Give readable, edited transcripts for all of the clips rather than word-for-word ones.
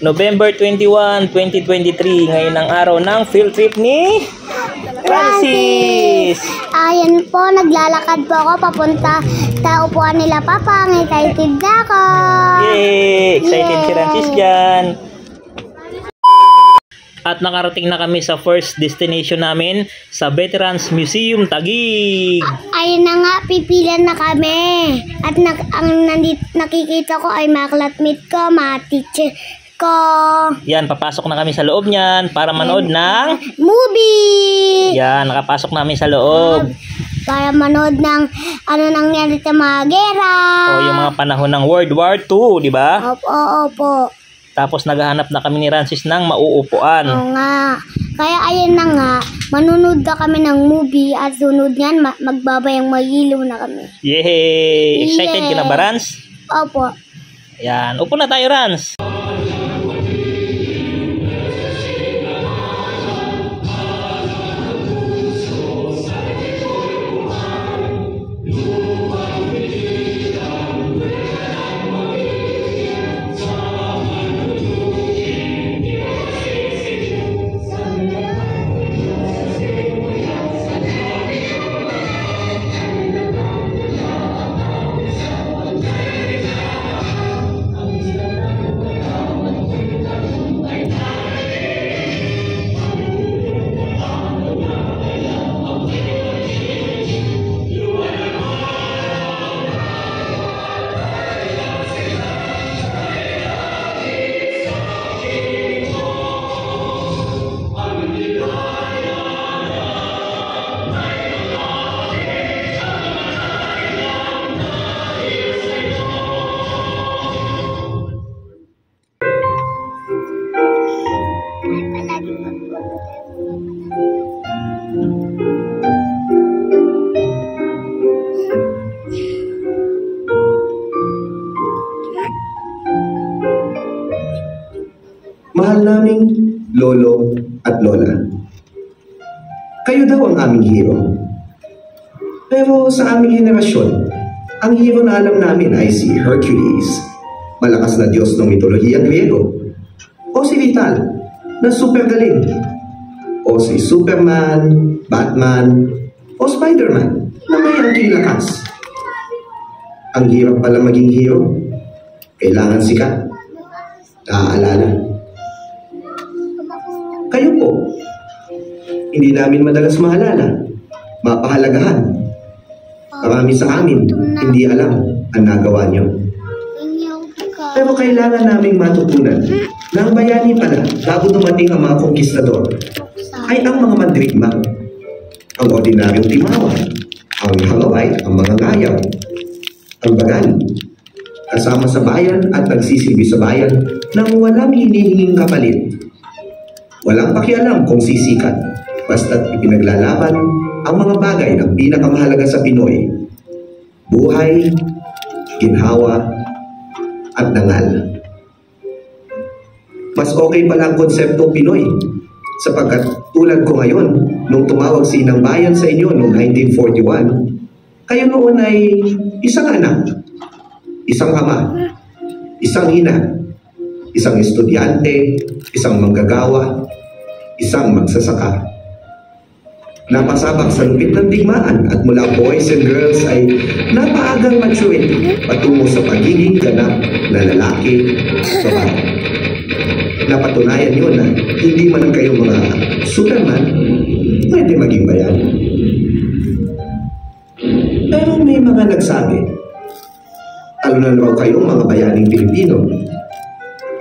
November 21, 2023. Ngayon ang araw ng field trip ni Francis. Ayan po, naglalakad po ako papunta sa upuan nila Papa. Excited na ako. Yay! Excited si Francis dyan. At nakarating na kami sa first destination namin sa Veterans Museum Taguig. Ayun na nga, pipila na kami. At nakikita ko ay mga classmate ko, mga teacher ko. Yan, papasok na kami sa loob niyan para manood ng movie. Yan, nakapasok namin sa loob. Para manood ng ano nangyari sa mga gera. O, yung mga panahon ng World War II, di ba? Opo. Tapos naghahanap na kami ni Francis ng mauupuan. Oo nga. Kaya ayun na nga, manunod na kami ng movie at sunod yan, magbabayang mayilo na kami. Yay! Excited ka na ba, Rans? Opo. Yan, upo na tayo, Rans. Mahal naming lolo at lola. Kayo daw ang aming hero. Pero sa aming henerasyon, ang hero na alam namin ay si Hercules, malakas na Diyos ng mitolohiyang Griego, o si Vital, na super galing, o si Superman, Batman, o Spider-Man, na may angking lakas. Ang hirap pala maging hero. Kailangan sikat. Naaalala. Kayo po, hindi namin madalas maalala, mapahalagahan. Marami sa amin, hindi alam ang nagawa niyo. Pero kailangan naming matutunan na ang bayani pala, bago dumating ang mga konkistador, ay ang mga mandirigma, ang ordinaryong timawa, ang hangaway, ang mga ngayaw, ang bagani, kasama sa bayan at nagsisilbi sa bayan nang walang hinihinging kapalit. Walang pakialam kung sisikat, basta't ipinaglalaban ang mga bagay na pinakamahalaga sa Pinoy. Buhay, ginhawa, at dangal. Mas okay pala ang konseptong Pinoy, sapagkat tulad ko ngayon, nung tumawag si Inang Bayan sa inyo noong 1941, kayo noon ay isang anak, isang ama, isang ina, isang estudyante, isang manggagawa, isang magsasaka. Napasabak sa lupit ng digmaan at mula boys and girls ay napaagang maturity patungo sa pagiging ganap na lalaki sa bahay. Napatunayan yun na hindi man kayo mga Superman, pwede maging bayan. Pero may mga nagsabi, talunan raw kayong mga bayaning Pilipino.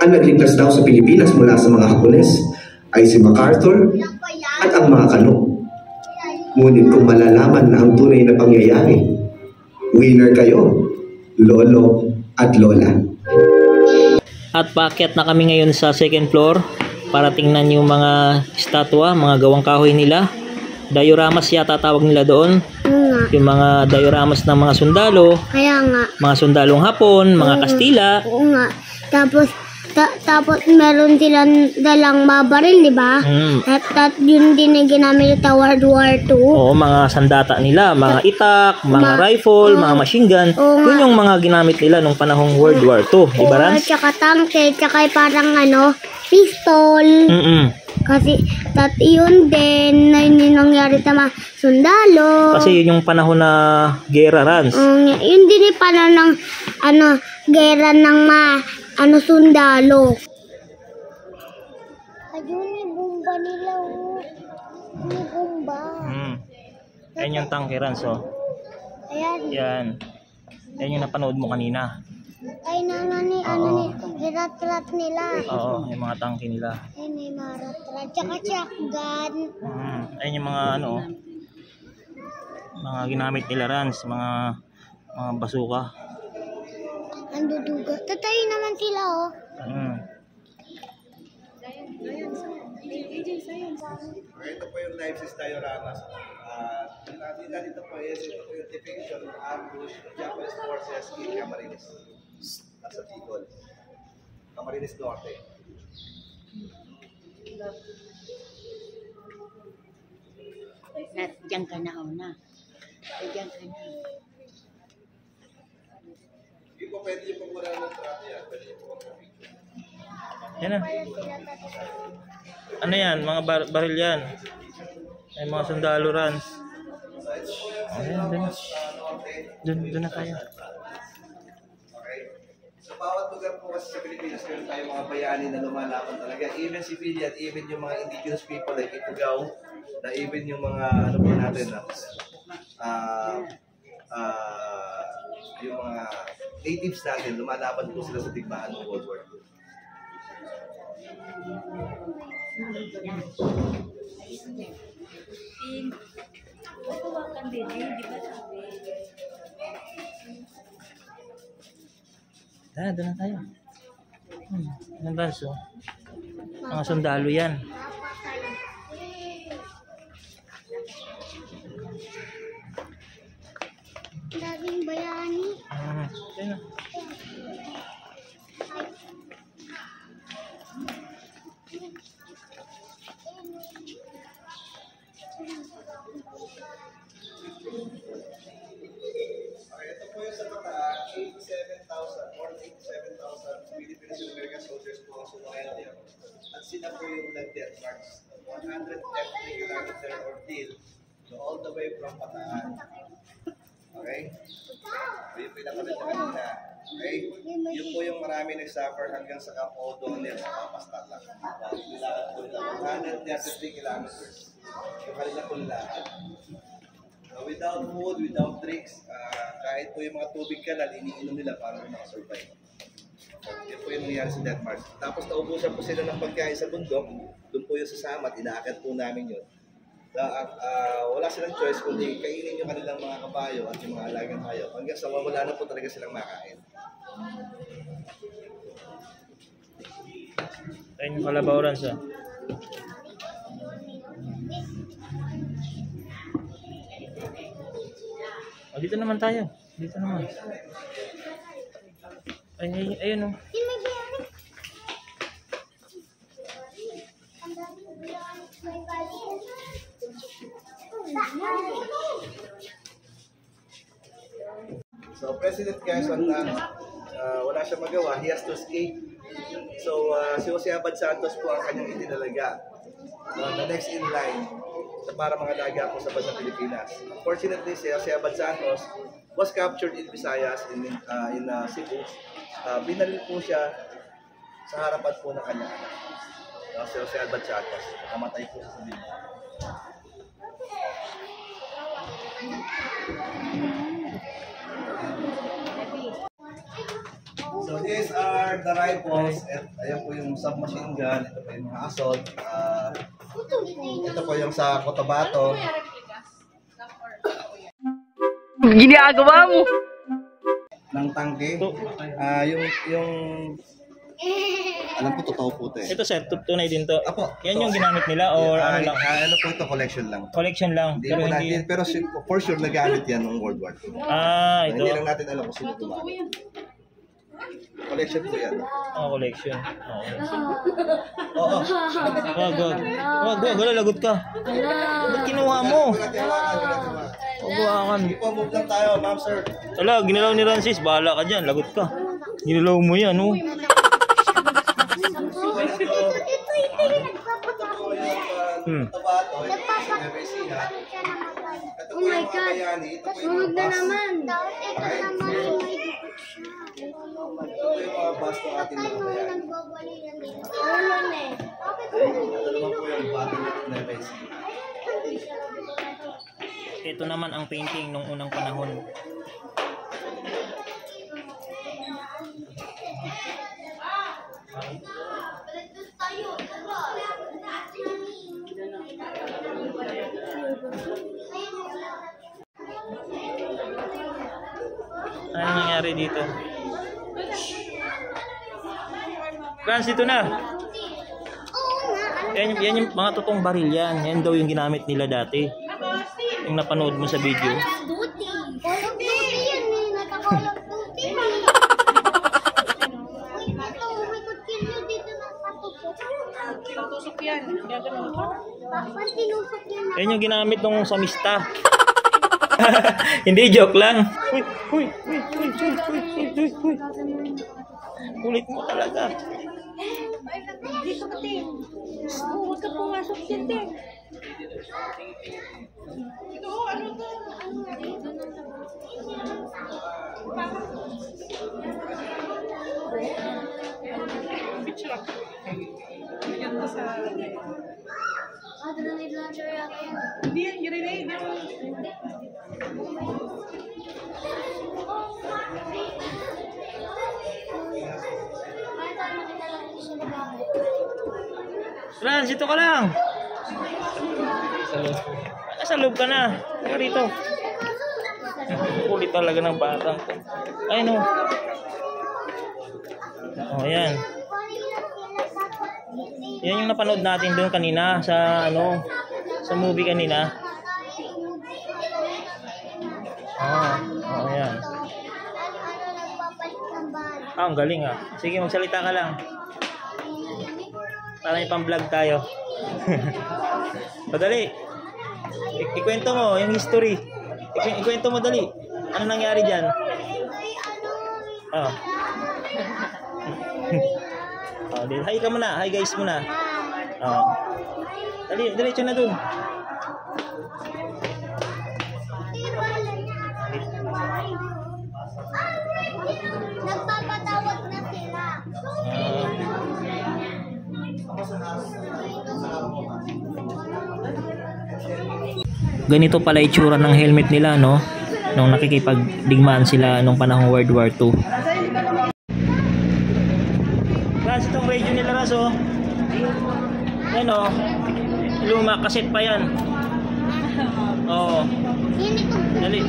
Ang nagligtas daw sa Pilipinas mula sa mga Hapones ay si MacArthur at ang mga Kano. Ngunit kung malalaman na ang tunay na pangyayari, winner kayo, lolo at lola. At paakyat na kami ngayon sa second floor para tingnan yung mga estatwa, mga gawang kahoy nila. Dioramas yata tawag nila doon. Yung mga dioramas ng mga sundalo. Kaya nga. Mga sundalong Hapon, mga Kastila. Oo nga. Tapos Tapos meron silang dalang mabaril, di ba? At yun din yung ginamit sa World War II. Oo, mga sandata nila, mga itak, mga rifle, mga machine gun. Yun yung mga ginamit nila nung panahong World War II, di ba, Rans? Tsaka tangke, tsaka parang pistol. Kasi yun din na yun yung nangyari sa mga sundalo. Kasi yun yung panahon na gera, Rans. Yun din yung panahon ng gera ng sundalo. Ayun yung bomba nila. Yung bomba. Ayan yung tangke, Rans, oh. Ayan. Yan. Ayan yung napanood mo kanina. Ay, girat-rat nila. Oo, yung mga tangke nila. Ay, may marat-rat. Tsaka shotgun. Ayan yung mga mga ginamit nila, Rans, mga basuka. Ang duduga. Tatayo naman sila, oh. Ito po yung live sis tayo, Ramas. Dito po is yung depiction ng ambush ng Japanese forces in Camarines. Nasa Ticol. Camarines Norte. Diyan ka na, una. Diyan ka na. Hindi po pwede yung pagmura ng trap yan. Pwede yung pagmura. Yan na. Ano yan? Mga baril yan. Ay, mga sundalo, Rans. Ayan, dun na tayo. Okay? So, bawat lugar po kasi sa Pilipinas, meron tayong mga bayani na lumalaban talaga. Even civilian, even yung mga indigenous people like Itugaw, na even yung mga, ano po natin, yung mga natives natin, lumalaban po sila sa digmaan ng World War II. Doon na tayo. Yan, Rans, oh. Mga sundalo yan. Daming bayani. Yan na. Okay, ito po yung sa Bataan, 87,000 or 87,000 Philippines and American soldiers po ang sumayan niya. At sila po yung nag-death march. 150 kilometer ordeal all the way from Bataan. Okay? So yung pinakalit na kanina. Okay? Yun po yung marami nag-suffer hanggang sa Camp O'Donnell sa Kapastat lang. Nilakad po nila 130 kilometers. Yung kanila po nilakad. Without food, without drinks, kahit po yung mga tubig kanal, iniinom nila para makasurvive. Yan po yung nangyari sa Death March. Tapos naubusan po sila ng pagkain sa bundok, doon po yung sa Samat, inaakit po namin yun. Wala silang choice kundi kainin yung kanilang mga kabayo at yung mga alagang hayop hanggang sa wala na po talaga silang makain. Ayan yung kalabaw, Rans, oh. Oh, dito naman tayo. Dito naman. Ayun, oh. So President Quezon, wala siya magawa, he has to escape. So si Jose Abad Santos po ang kanyang itinalaga. The next in line para mga daga po sa bansang Pilipinas. Unfortunately, si Jose Abad Santos was captured in Visayas in Cebu. Binaril po siya sa harapan po ng kanyang anak. Si Jose Abad Santos, nakamatay po sa Cebu. So these are the rifles, at ayan po yung submachine gun, ito po yung mga assault, ito po yung sa Cotabato. Ginagawa mo! Ng tangke, yung alam po totoo po ito eh. Ito, sir, tunay din to. Apo, Yan yung ginamit nila or ano lang? Ano po ito, collection lang. Collection lang. Hindi po natin, pero for sure nagamit yan ng World War II. Ito. Hindi lang natin alam kung sino gumamit. Collection ko yan. Collection. Oo. Wag, lagot ka. Ba't kinuha mo? Huwakan. Ipo-move lang tayo, ma'am, sir. Wala, ginalaw ni Francis. Bahala ka dyan, lagot ka. Ginalaw mo yan, oh. Oh my God. Sunog na naman. Ito naman yung may Ito yung mga bus ng ating mga bayan. Ito naman ang painting nung unang panahon. Ano nangyari dito? Franz, dito na. Yan yung mga totoong baril yan. Yan daw yung ginamit nila dati. Yung napanood mo sa video. Call of Duty yan eh. Nata-Call of Duty. Uy, ito. May kutkil nyo dito na patusok. Tusok yan. Gagano. Bakit tinusok yan na? Yan yung ginamit nung sa mista. Hindi, joke lang. Uy. Kulit mo talaga. Dito ka, Ting. Huwag ka pumasok dyan, Ting. Ito, ano to? Picture ako. Ganito sa... Grenade launcher yata yan. Hindi yan, grenade. Franz, dito ka lang. Nasa loob ka na. Tara rito. Kulit talaga ng batang ko. Ay no. Yan. Yan yung napanood natin doon kanina sa sa movie kanina. Yan. Ang galing ah. Sige, magsalita ka lang. Para may pang-vlog tayo. Padali. Ikwento mo yung history. Ikwento mo dali. Ano nangyari dyan? Hi ka muna. Hi guys muna. Dali, diretso na dun. Nagpapatawag na sila. Ganito pala itsura ng helmet nila, no? Nung nakikipagdigmaan sila nung panahong World War II. Ras, itong radio nila, Ras, oh. Yan, oh. Luma, kaset pa yan. Oo. Dali.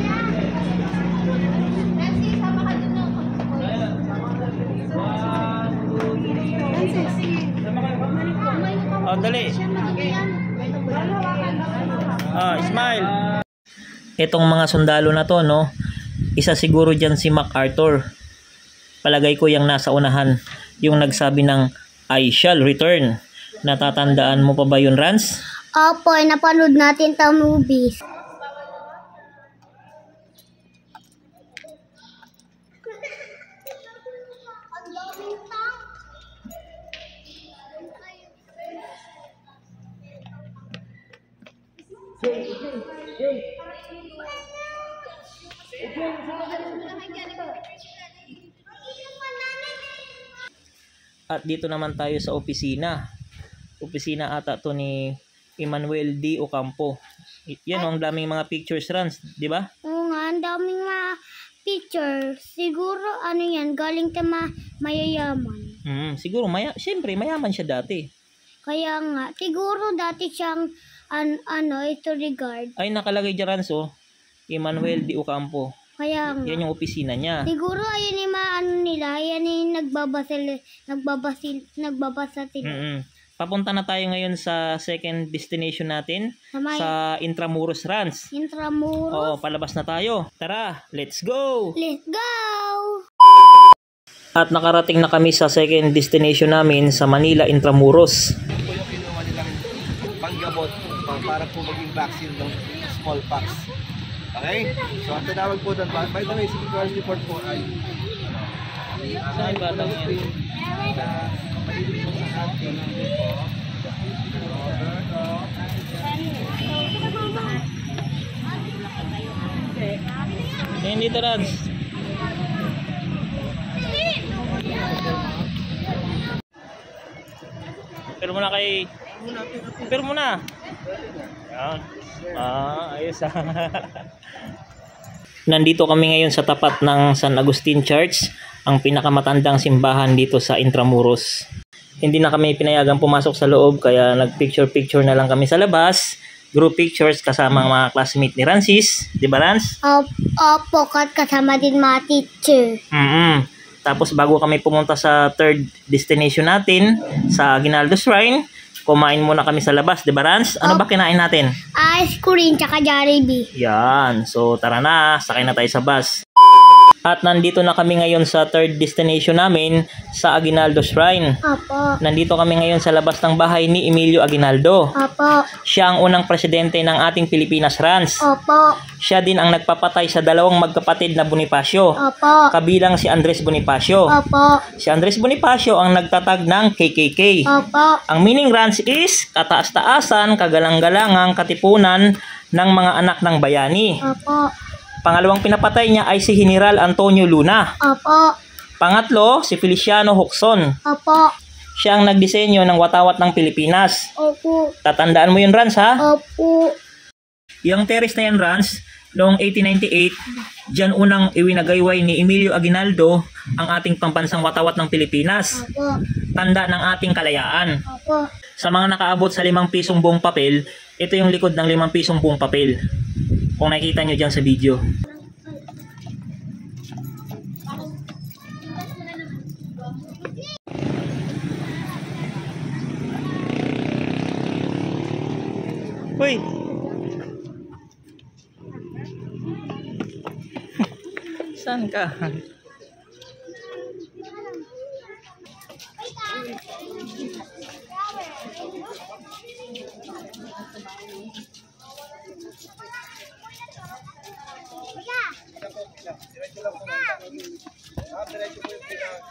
Dali. Smile. Itong mga sundalo na to, no? Isa siguro dyan si MacArthur. Palagay ko yung nasa unahan. Yung nagsabi ng I shall return. Natatandaan mo pa ba yun, Rans? Opo, napanood natin sa movies. At dito naman tayo sa opisina. Opisina ata to ni Emmanuel D. Ocampo. Yan, ang daming mga pictures, Rans, di ba? Oo nga, ang daming mga pictures. Siguro ano yan, galing ka mayayaman. Siguro, siyempre, mayaman siya dati. Kaya nga, siguro dati siyang ito regard. Ay, nakalagay dyan, Rans, oh. Emmanuel D. Ocampo. Kaya nga. Yan yung opisina niya. Siguro ayun yung nila, yan yung nagbabasa sila. Papunta na tayo ngayon sa second destination natin, sa Intramuros, Rans. Intramuros? Oo, palabas na tayo. Tara, let's go! Let's go! At nakarating na kami sa second destination namin sa Manila Intramuros. Po yung kinuha nilang panggamot para po maging vaccine ng smallpox. Okay? So ang tinawag po doon, by the way, security report po ay Saan ba lang yan? Yan dito, Rans. Pero muna kay... Pero muna. Yan. Ayos ah. Nandito kami ngayon sa tapat ng San Agustin Church, ang pinakamatandang simbahan dito sa Intramuros. Hindi na kami pinayagang pumasok sa loob, kaya nag-picture-picture na lang kami sa labas. Group pictures kasama ang mga classmate ni Rancis. Di ba, Rans? Opo, kasama din mga teacher. Tapos bago kami pumunta sa third destination natin, sa Aguinaldo Shrine, kumain muna kami sa labas, di ba, Rans? Ano ba kinain natin? Ice cream tsaka Jollibee. Yan. So tara na, sakay na tayo sa bus. At nandito na kami ngayon sa third destination namin, sa Aguinaldo Shrine. Opo. Nandito kami ngayon sa labas ng bahay ni Emilio Aguinaldo. Opo. Siya ang unang presidente ng ating Pilipinas, Rans. Opo. Siya din ang nagpapatay sa dalawang magkapatid na Bonifacio. Opo. Kabilang si Andres Bonifacio. Opo. Si Andres Bonifacio ang nagtatag ng KKK. Opo. Ang meaning, Rans, is kataas-taasan, kagalang-galangang katipunan ng mga anak ng bayani. Opo. Pangalawang pinapatay niya ay si General Antonio Luna. Opo. Pangatlo, si Feliciano Hoxon. Opo. Siya ang nagdisenyo ng watawat ng Pilipinas. Opo. Tatandaan mo yun, Rans, ha? Opo. Yung terrace na yan, Rans, noong 1898, dyan unang iwinagayway ni Emilio Aguinaldo ang ating pambansang watawat ng Pilipinas. Opo. Tanda ng ating kalayaan. Opo. Sa mga nakaabot sa 5 pisong buong papel, ito yung likod ng 5 pisong buong papel. Kung nakikita nyo dyan sa video. Uy! Saan ka?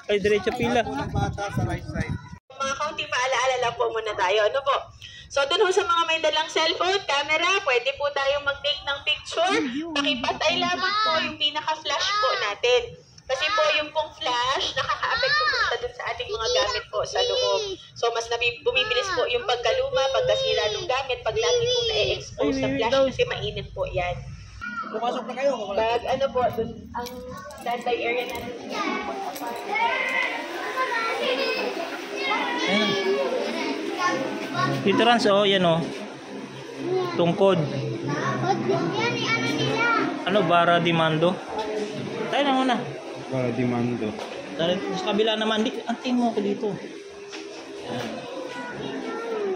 Ay, diretso pila. ng bata sa right side. Mga kaunting paalaala lang po muna tayo. Ano po? So, dun ho sa mga may dalang cellphone, camera, pwede po tayong mag-take ng picture. Pakipatay lamang po yung pinaka-flash po natin. Kasi po yung pong flash, nakaka-apekto po siya dun sa ating mga gamit po sa loob. So, mas bumibilis po yung pagkaluma, pagkasira ng gamit, pag lagi po na-expose sa flash kasi mainit po yan. Pumasok na kayo. Pag ano po, dun, ang standby area natin. Dito, Rans, oh, yan oh. Tungkod. Ano, Bara di Mando? Tayo na muna. Para demando. Sa kabila naman, antin mo ako dito. Ayan.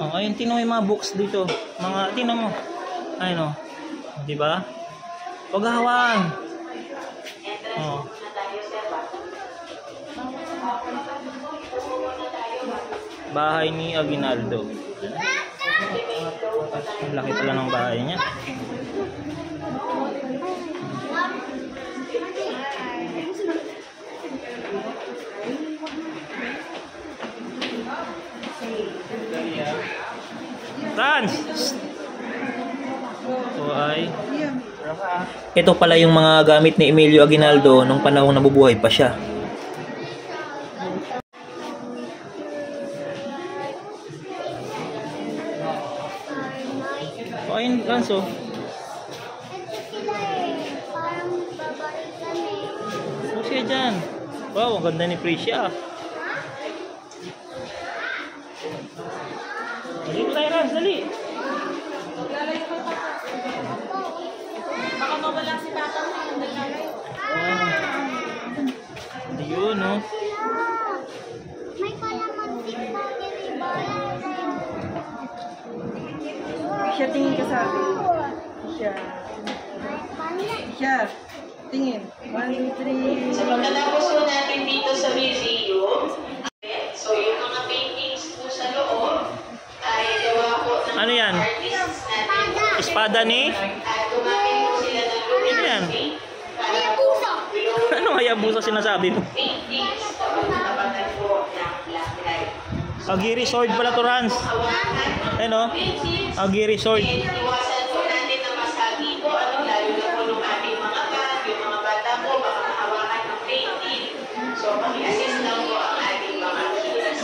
Oh, ayun, tino yung mga books dito. Mga, tino mo. Ayun oh. Diba? Huwag hawakan. Oh. Bahay ni Aguinaldo. Ang laki pala ng bahay niya. Rans! So ay... Ito pala yung mga gamit ni Emilio Aguinaldo nung panahong nabubuhay pa siya. O ayun, Rans, oh. O siya dyan. Wow, ang ganda ni Priscia. Dito tayo, Rans, dali. Baka mawala si Tatang na yung nagkalayo. Ayun, no? May kalamansi pa din ba? Siya tingin ka sa akin. Siya. Siya. Tingin. 1, 2, 3. So pagkatapos po natin dito sa museum, so yung mga paintings po sa loob ay gawa po ng Ano yan? artists natin. Espada ni? At gumamit po sila ng Ano yan? Hayabusa. Ano Hayabusa sinasabi mo? paintings tapatan po ng black light. Agiri sword pala to, Rans. Ano? Agiri sword. Iwasan po natin na masabi po, lalo na po nung ating mga bag, yung mga bata po, baka mahawakan ng painting. So, paki-assist lang po ang ating mga kids.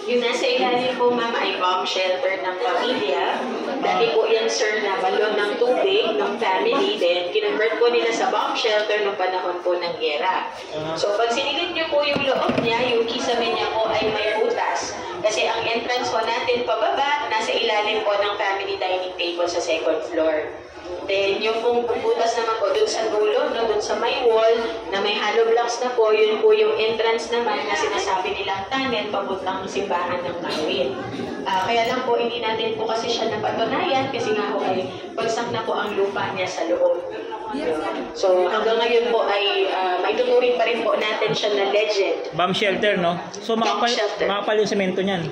Yung nasa ilalim po, ma'am, ay bomb shelter ng pamilya. Dati po yan, sir, na balon ng tubig ng family. Then, kinonvert po nila sa bomb shelter noong panahon po ng gera. So, pag sinilid niyo po yung loob niya, yung kisame niya po ay may butas. Kasi ang entrance po natin pababa, nasa ilalim po ng family dining table sa second floor. Then, yung pong butas naman po dun sa dulo, no, dun sa may wall, na may hollow blocks na po, yun po yung entrance naman na sinasabi nilang tunnel, papuntang simbahan ng Kawin. Kaya lang po, hindi natin po kasi siya napatunayan kasi nga po ay bagsak na po ang lupa niya sa loob. So, hanggang ngayon po ay may tuturing pa rin po natin siya na legend. Bomb shelter, no? So, makapal, shelter. makapal yung semento niyan.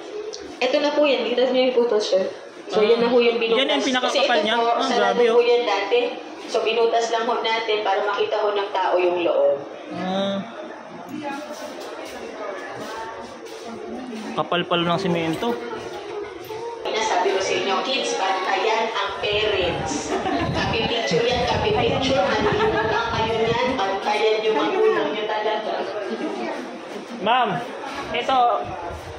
Ito na po yan, dito niyo yung putos, sir. So, yan na po yung binutas. Yan yung pinakakapal niya? Kasi ito po, sarado Grabe, po yan dati. So, binutas lang po natin para makita ho ng tao yung loob. Kapal pala ng semento. Sabi ko sa inyo, kids, bantayan ang parents. Kapipicture yan, kapipicture. Malilimutan kayo yan, bantayan yung magulang nyo talaga. Ma'am, ito,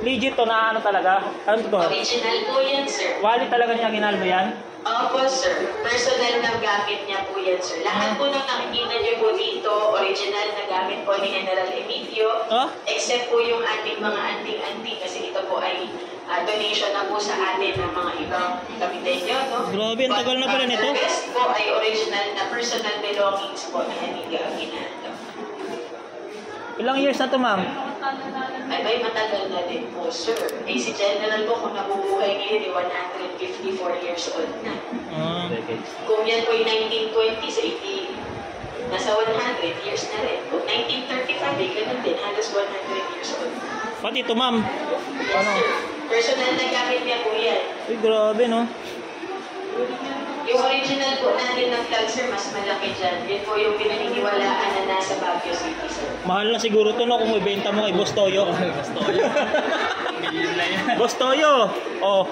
legit to na ano talaga? Ano to? Original po yan, sir. Wali talaga niya ginaldo yan? Opo, sir. Personal na gamit niya po yan, sir. Lahat po nang nakikita niyo po dito, original na gamit po ni General Emilio. Oh? Except po yung ating mga anting-anting kasi ito po ay donation na po sa atin ng mga ibang kapitenyo, no? Grabe, ang tagal na pala nito. The rest po ay original na personal belongings po ni Emilio Aguinaldo. Ilang years na to, ma'am? Ay, may matagal na din po, sir. Eh, si General po, kung nabubuhay ngayon, 154 years old na. Kung yan po yung 1920s, 80, nasa 100 years na rin. Kung 1935, eh, ganun din, halos 100 years old. Pati ito, ma'am. Yes, sir. Personal na gamit niya po yan. Uy, grabe, no? Yung original po natin ng flag, sir, mas malaki dyan. Yan po yung pinaniniwalaan na nasa Baguio City, sir. Mahal na siguro to, no? Kung ibenta mo kay Boss Toyo. Boss Toyo. Boss Toyo. Oh,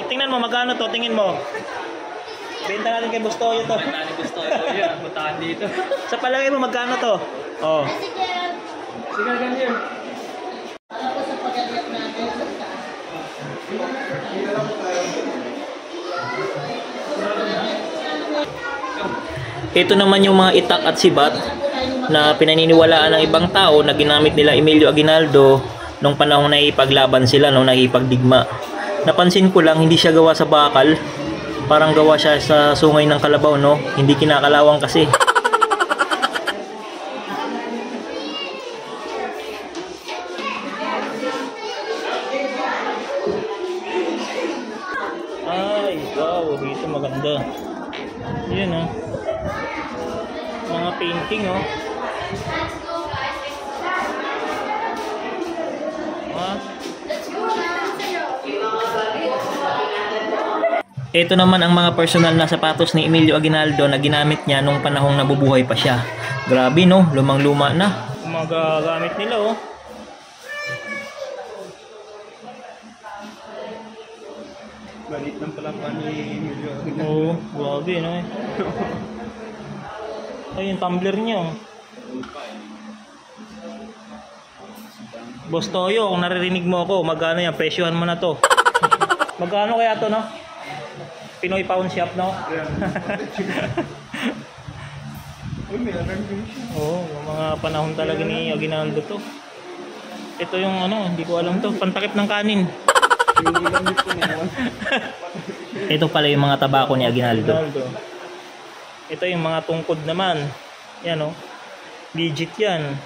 tingnan mo, magkano to? Tingin mo. Benta natin kay Boss Toyo to. Benta natin Boss Toyo. Yan, puntahan dito. Sa palagay mo, magkano to? Oh. Sige, ganyan. Ito naman yung mga itak at sibat na pinaniniwalaan ng ibang tao na ginamit nila Emilio Aguinaldo nung panahon na ipaglaban sila, nung nakipagdigma. Napansin ko lang, hindi siya gawa sa bakal. Parang gawa siya sa sungay ng kalabaw, no? Hindi kinakalawang kasi. Ay, wow, dito maganda. Yun, oh. Mga painting, oh. Ito naman ang mga personal na sapatos ni Emilio Aguinaldo na ginamit niya nung panahong nabubuhay pa siya. Grabe, no? Lumang-luma na. Mga gamit nila, oh. Balit ng pala pa ni Emilio. Oo, grabe, no? Ay, yung tumbler niya, oh. Boss Toyo, kung naririnig mo ako, magkano yan? Presyohan mo na to. Magkano kaya to, no? Pinoy Pawn Shop, no? Uy, may alarm din siya. Oo, yung mga panahon talaga ni Aguinaldo to. Ito yung ano, hindi ko alam to, pantakip ng kanin. Ito pala yung mga tabako ni Aguinaldo. Ito yung mga tungkod naman. Yan o. Legit yan.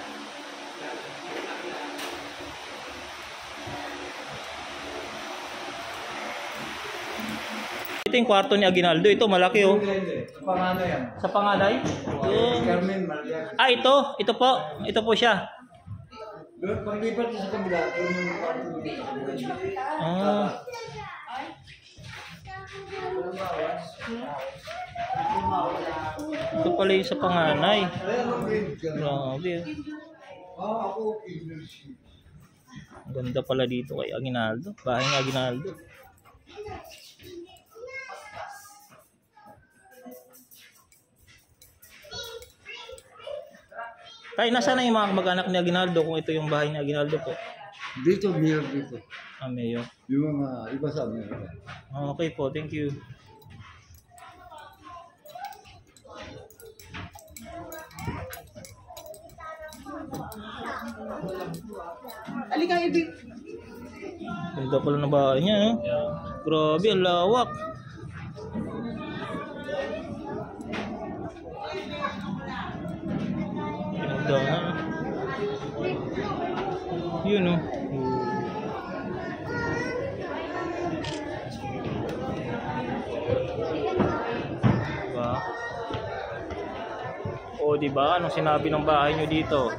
Ito yung kwarto ni Aguinaldo. Ito malaki o. Panganay yan. Sa panganay? Carmen Maria. Ah, ito. Ito po. Ito po siya. Paglipat sa kabila, yung kwarto niya. Ah. Ito pala yung sa panganay. Grabe. Ang ganda pala dito kay Aguinaldo. Bahay ni Aguinaldo. Tay, nasa na yung mga mag-anak ni Aguinaldo kung ito yung bahay ni Aguinaldo po? Dito, mayor dito. Ah, Mayor. Yung mga iba sa amin. Okay po, thank you. Halika, Ibig. Ganda pala na bahay niya, no? Grabe, ang lawak. Ganda na. Yun, no? Diba? O, diba? Anong sinabi ng bahay nyo dito?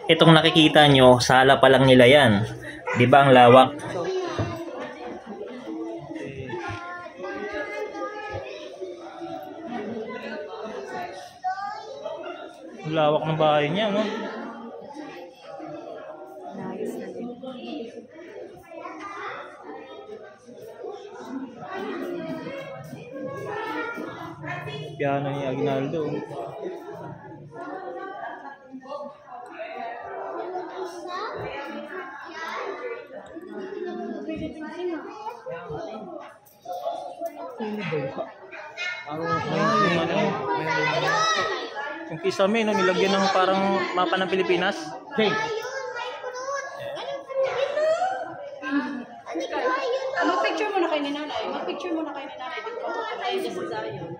Itong nakikita nyo, sala pa lang nila yan. Di ba ang lawak? Ang lawak ng bahay niya, no? Piano ni Aguinaldo. Yung kisame, no, nilagyan ng parang mapa ng Pilipinas. Hey. Mag-picture muna kayo ni nanay. Mag-picture muna kayo ni nanay dito. Ayun niya si Zion.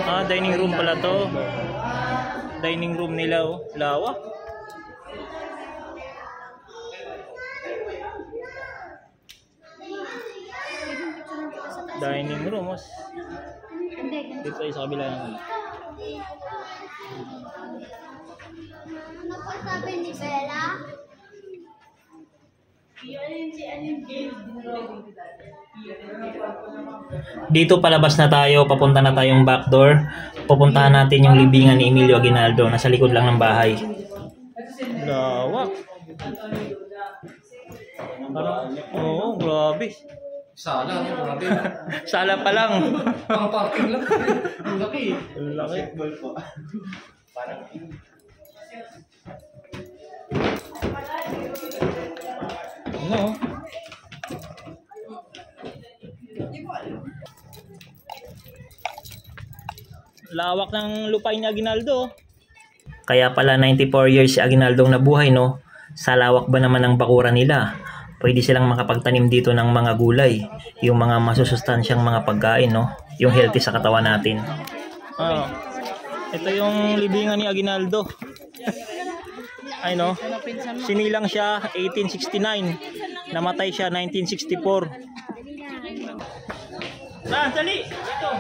Ah, dining room pala to. Dining room nila, oh. Lawak. Dining room, oh. Dito tayo sa kabila naman. Ano po sabi ni Bella? Dito palabas na tayo, papunta na tayong backdoor. Pupuntahan natin yung libingan ni Emilio Aguinaldo. Nasa likod lang ng bahay. Lawak. Oo, grabe. Sala, grabe. Sala pa lang. Pang-parking lang. Ang laki. Ang laki. po. Parang Ano? Lawak ng lupain ni Aguinaldo. Kaya pala 94 years si Aguinaldo nabuhay, no? Sa lawak ba naman ng bakuran nila? Pwede silang makapagtanim dito ng mga gulay, yung mga masusustansyang mga pagkain, no? Yung healthy sa katawan natin. Oh. Ito yung libingan ni Aguinaldo. Ay, no? Sinilang siya 1869. Namatay siya 1964. Dali! Ito!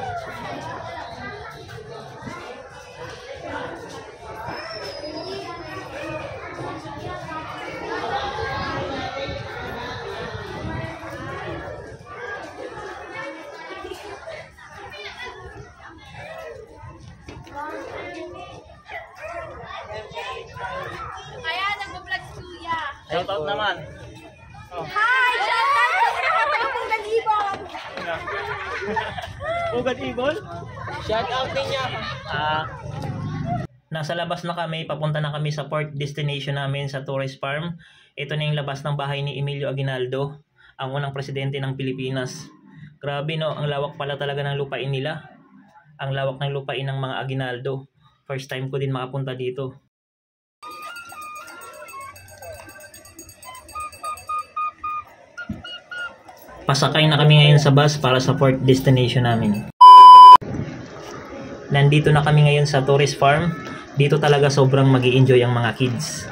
Shoutout naman. Oh. Hi! Shout out sa lahat ng Pugad Ibon! Pugad Ibon? Shoutout ninyo. Nasa labas na kami, papunta na kami sa port destination namin sa tourist farm. Ito na yung labas ng bahay ni Emilio Aguinaldo, ang unang presidente ng Pilipinas. Grabe no, ang lawak pala talaga ng lupain nila. Ang lawak ng lupain ng mga Aguinaldo. First time ko din makapunta dito. Pasakay na kami ngayon sa bus para sa port destination namin. Nandito na kami ngayon sa tourist farm. Dito talaga sobrang magi-enjoy ang mga kids.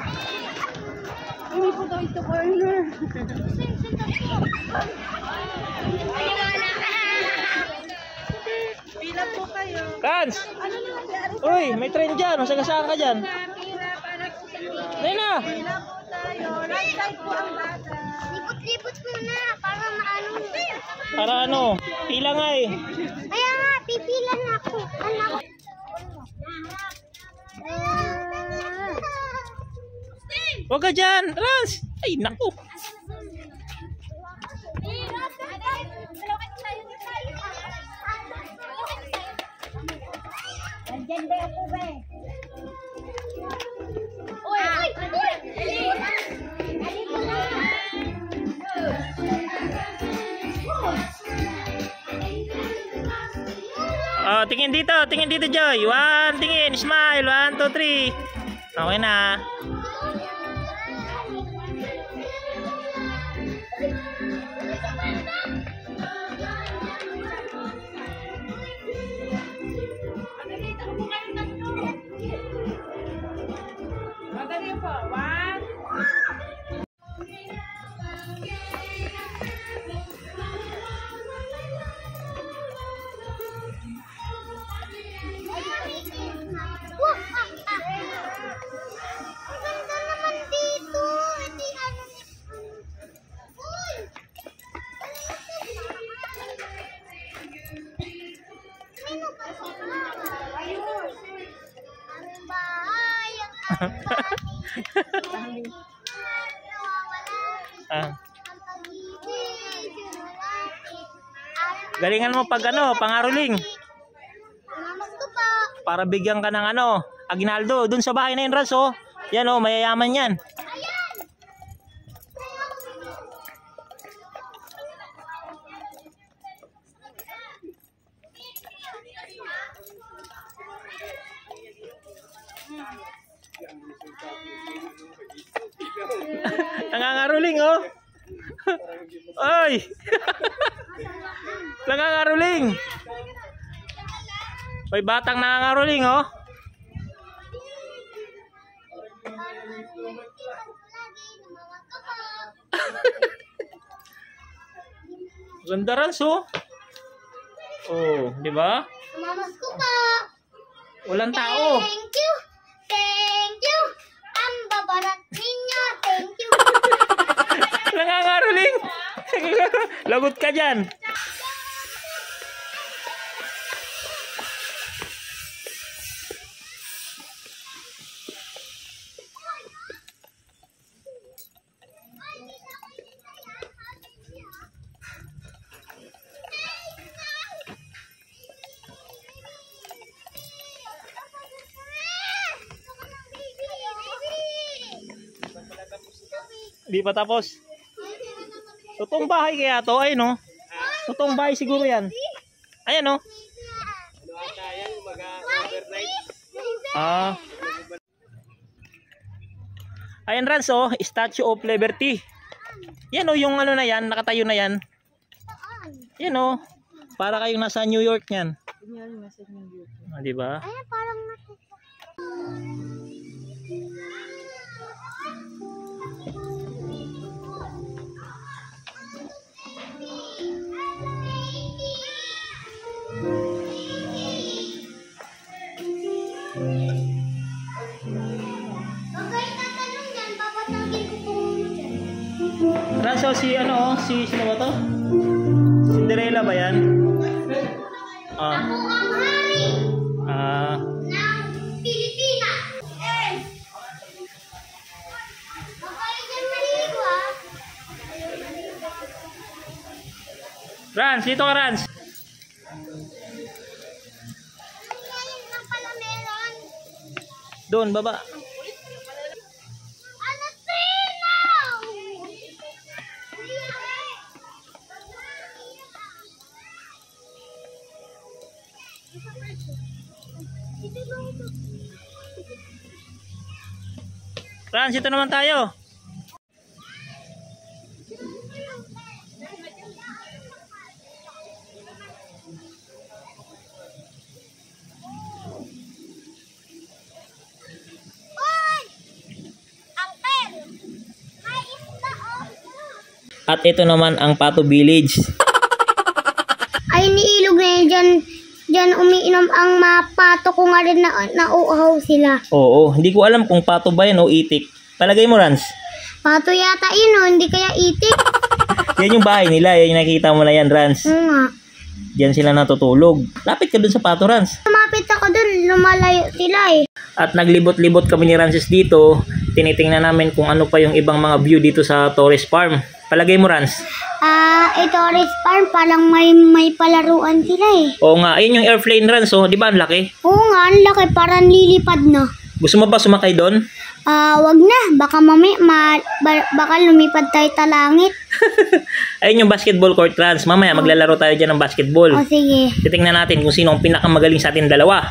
Hindi po daw ito corner. Pila po kayo. Kans! Ano nangyari? Uy, may train dyan. Masagasaan ka dyan. Pila para po sa inyo. Nena! Pila po tayo. Right side po ang bata. Lipot-lipot muna para maano. Para ano? Pila nga eh. Kaya nga, pipila na ako. Anak. Huwag ka dyan, Rans! Ay, naku! Nandiyan ba ako ba eh? Uy! Uy! Halika na! Oh, tingin dito Joy. One, tingin, smile. 1, 2, 3. Okay na. Madali po. 1. Ang ganda naman dito. Hindi ano ni... Uy! Sino ba siya? Ayun! Aming bahay. Ang aming Ah, ang pag-ibig. galingan mo pag ano, pangaruling. Mamas ko pa. Para bigyan ka ng ano, Aguinaldo. Dun sa bahay na yun, Rans, oh. Yan, oh, mayayaman yan. Ayan! Nangangaruling, oh. Oy! Nangangaruling. May batang nangangaruling, oh. Ganda, Rans, oh. Oh, di ba? Mamas ko pa. Walang tao. Thank you. Thank you. Ang babarat ninyo. Thank you. Nangangaruling. Lagot ka dyan. Di pa tapos. Totoong bahay kaya to, ayun, oh. Totoong bahay siguro yan. Ayan, oh. Ah. Ayan, Rans, oh, Statue of Liberty. Yan, oh, yung ano na yan, nakatayo na yan. Yan, oh. Para kayong nasa New York yan. Ah, di ba? Ayan, parang Ranso, si ano, sino ba to? Cinderella ba yan? Ah. ako ang hari Ah. ng Pilipinas. Babay dyan, mali. Rans, dito ka, Rans. Doon, baba. Rans, ito naman tayo. At ito naman ang Pato Village. Ay, niilog na yun. Diyan umiinom ang mga pato ko nga rin na nauuhaw sila. Oo, hindi ko alam kung pato ba yan o itik. Palagay mo, Rans. Pato yata yun, oh, hindi kaya itik. Yan yung bahay nila, yan yung nakikita mo na yan, Rans. Oo nga. Diyan sila natutulog. Lapit ka dun sa Pato, Rans. Lumapit ako dun, lumalayo sila eh. At naglibot-libot kami ni Rances dito. Tinitingnan namin kung ano pa yung ibang mga view dito sa Torres Farm. Palagay mo, Rans. Ito Torres Farm, parang may palaruan sila eh. Oo nga, ayun yung airplane, Rans. Oh, di ba ang laki? Oo nga, ang laki, parang lilipad na. Gusto mo ba sumakay doon? Wag na, baka baka lumipad tayo talangit. Ayun yung basketball court, Rans. Mamaya maglalaro tayo dyan ng basketball. O sige. Titingnan natin kung sino ang pinakamagaling sa atin dalawa.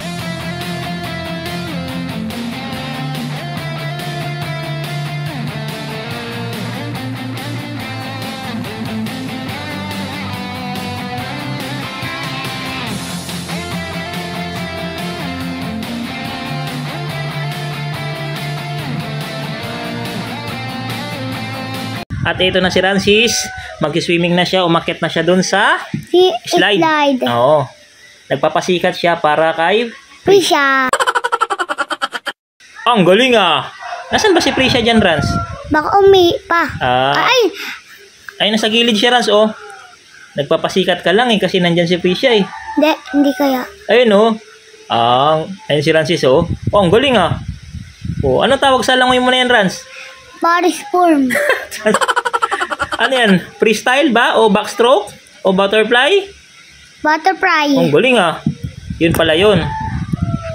At ito na si Rances, mag-swimming na siya, umakyat na siya doon sa slide. Oo. Nagpapasikat siya para kay Prisha. Ang galing ah. Nasaan ba si Prisha dyan, Rans? Baka pa. Ay, nasa gilid siya, Rans, oh. Nagpapasikat ka lang eh, kasi nandyan si Prisha eh. Hindi kaya. Ayun oh. Ayun si Rances, oh. Oh, ang galing ah. Oh, ano tawag sa langoy mo na yan, Rans? Paris form. Ano yan? Freestyle ba? O backstroke? O butterfly? Butterfly. Ang galing ah. Yun pala yun.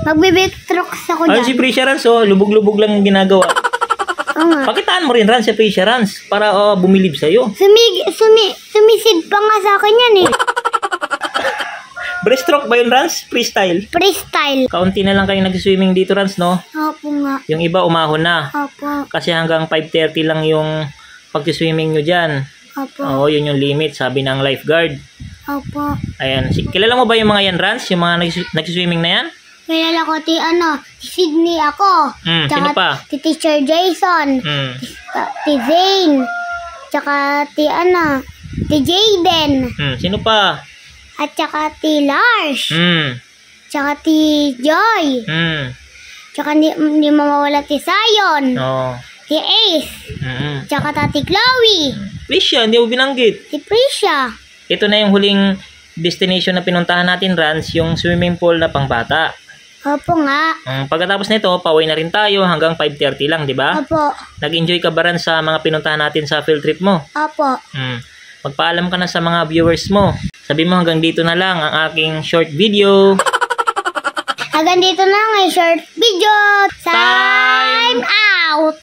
Magbe-backstrokes ako Ayun dyan. si Prisha Rans, oh. Lubog-lubog lang yung ginagawa. Oo nga. Pakitaan mo rin, Rans, si Prisha Rans. Para bumilib sa'yo. Sumisid pa nga sa akin yan eh. Breaststroke ba yun, Rans? Freestyle. Freestyle. Kaunti na lang kayo nag-swimming dito, Rans, no? Opo nga. Yung iba umahon na. Opo. Kasi hanggang 5:30 lang yung pag-swimming nyo dyan. Opo. Oo, yun yung limit, sabi ng lifeguard. Opo. Ayan. Kilala mo ba yung mga yan, Rans? Yung mga nag-swimming na yan? Kilala ko si Sydney ako. Sino pa? Si Teacher Jason. Si Zane. Tsaka si Jaden. Sino pa? At tsaka si Lars. Tsaka si Joy. Tsaka hindi mawawala si Zion. Oo. Si Ace. Tsaka Tati Chloe. Prisha, hindi mo binanggit. Si Prisha. Ito na yung huling destination na pinuntahan natin, Rans, yung swimming pool na pangbata. Opo nga. Pagkatapos nito, pauwi na rin tayo hanggang 5:30 lang, di ba? Opo. Nag-enjoy ka ba, Rans, sa mga pinuntahan natin sa field trip mo? Opo. Magpaalam ka na sa mga viewers mo. Sabi mo hanggang dito na lang ang aking short video. Hanggang dito na ang short video. Time out!